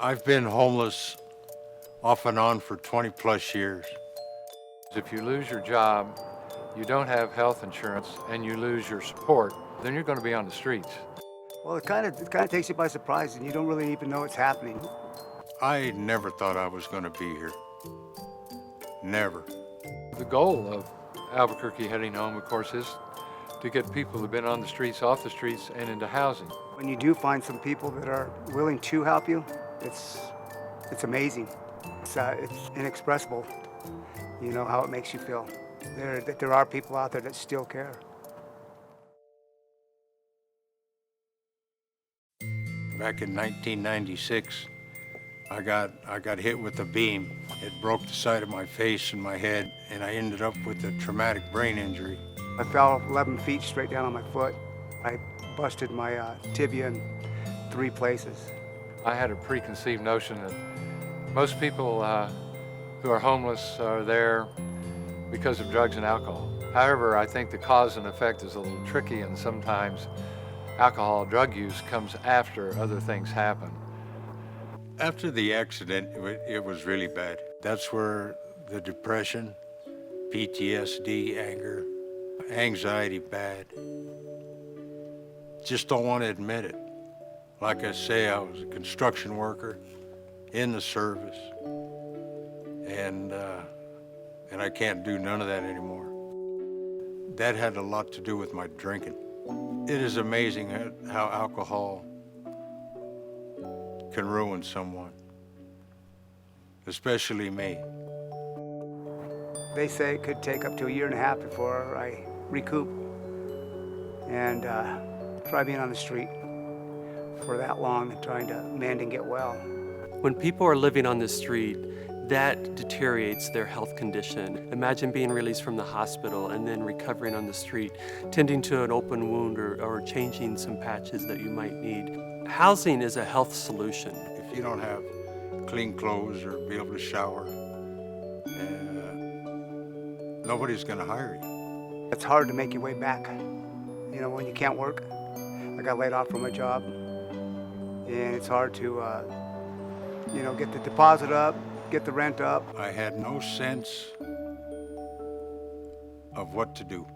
I've been homeless off and on for 20 plus years. If you lose your job, you don't have health insurance, and you lose your support, then you're going to be on the streets. Well, it kind of takes you by surprise, and you don't really even know it's happening. I never thought I was going to be here. Never. The goal of Albuquerque Heading Home, of course, is to get people who've been on the streets, off the streets, and into housing. When you do find some people that are willing to help you, it's amazing. It's inexpressible, you know, how it makes you feel. There are people out there that still care. Back in 1996, I got hit with a beam. It broke the side of my face and my head, and I ended up with a traumatic brain injury. I fell 11 feet straight down on my foot. I busted my tibia in 3 places. I had a preconceived notion that most people who are homeless are there because of drugs and alcohol. However, I think the cause and effect is a little tricky, and sometimes alcohol drug use comes after other things happen. After the accident, it was really bad. That's where the depression, PTSD, anger, anxiety bad. Just don't want to admit it. Like I say, I was a construction worker in the service, and I can't do none of that anymore. That had a lot to do with my drinking. It is amazing how alcohol can ruin someone, especially me. They say it could take up to 1.5 years before I recoup and try being on the street for that long and trying to mend and get well. When people are living on the street, that deteriorates their health condition. Imagine being released from the hospital and then recovering on the street, tending to an open wound or changing some patches that you might need. Housing is a health solution. If you don't have clean clothes or be able to shower, nobody's gonna hire you. It's hard to make your way back, you know, when you can't work. I got laid off from my job, and it's hard to, you know, get the deposit up, get the rent up. I had no sense of what to do.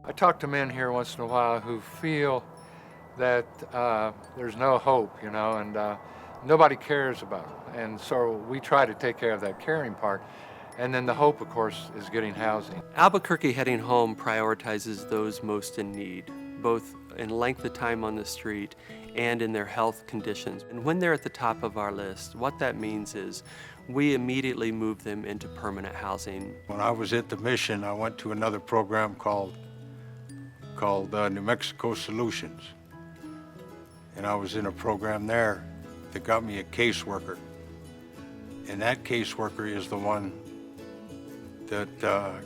I talk to men here once in a while who feel that there's no hope, you know, and nobody cares about it. And so we try to take care of that caring part. And then the hope, of course, is getting housing. Albuquerque Heading Home prioritizes those most in need, both in length of time on the street and in their health conditions. And when they're at the top of our list, what that means is we immediately move them into permanent housing. When I was at the mission, I went to another program called New Mexico Solutions. And I was in a program there that got me a caseworker. And that caseworker is the one that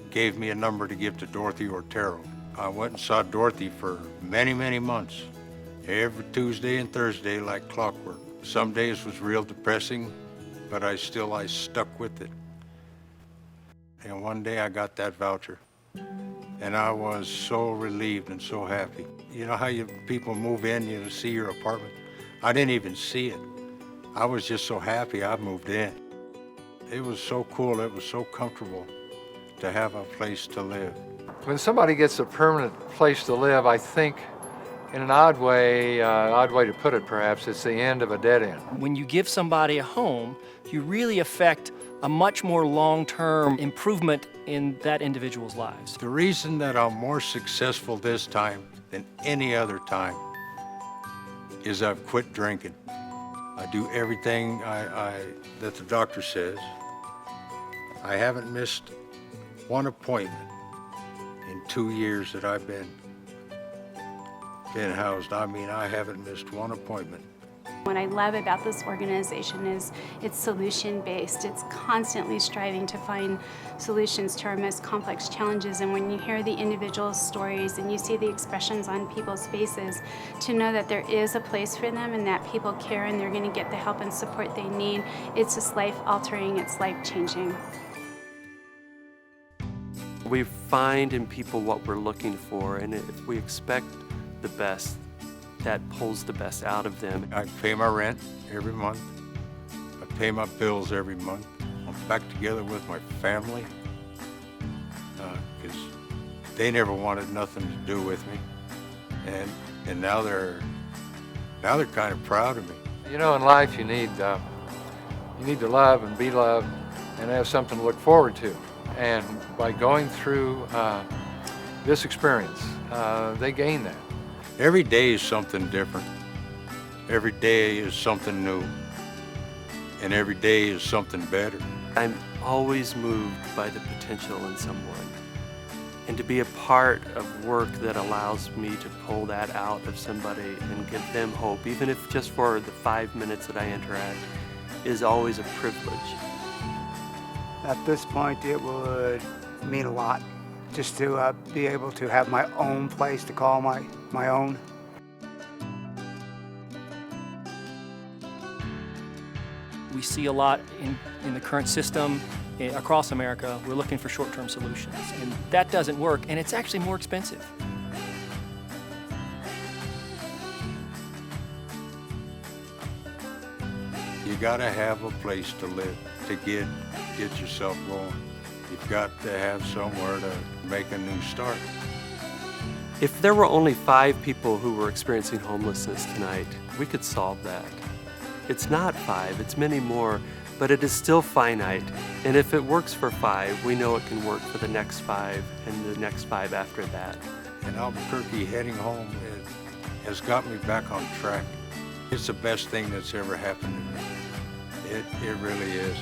gave me a number to give to Dorothy Ortero. I went and saw Dorothy for many, many months, every Tuesday and Thursday like clockwork. Some days was real depressing, but I stuck with it. And one day I got that voucher, and I was so relieved and so happy. You know how people move in, you see your apartment? I didn't even see it. I was just so happy I moved in. It was so cool, it was so comfortable to have a place to live. When somebody gets a permanent place to live, I think, in an odd way to put it perhaps, it's the end of a dead end. When you give somebody a home, you really affect a much more long-term improvement in that individual's lives. The reason that I'm more successful this time than any other time is I've quit drinking. I do everything that the doctor says. I haven't missed one appointment in 2 years that I've been housed. I mean, I haven't missed one appointment. What I love about this organization is it's solution-based. It's constantly striving to find solutions to our most complex challenges. And when you hear the individual stories and you see the expressions on people's faces, to know that there is a place for them and that people care and they're going to get the help and support they need, it's just life-altering, it's life-changing. We find in people what we're looking for, and if we expect the best, that pulls the best out of them. I pay my rent every month. pay my bills every month. I'm back together with my family, because they never wanted nothing to do with me, and now they're kind of proud of me. You know, in life you need to love and be loved and have something to look forward to. And by going through this experience, they gain that. Every day is something different. Every day is something new. And every day is something better. I'm always moved by the potential in someone. And to be a part of work that allows me to pull that out of somebody and give them hope, even if just for the 5 minutes that I interact, is always a privilege. At this point, it would mean a lot just to be able to have my own place to call my own. We see a lot in the current system across America. We're looking for short-term solutions, and that doesn't work, and it's actually more expensive. You gotta have a place to live, to get yourself going. You've got to have somewhere to make a new start. If there were only 5 people who were experiencing homelessness tonight, we could solve that. It's not 5, it's many more, but it is still finite. And if it works for 5, we know it can work for the next 5 and the next 5 after that. In Albuquerque, heading home has got me back on track. It's the best thing that's ever happened to me. It really is.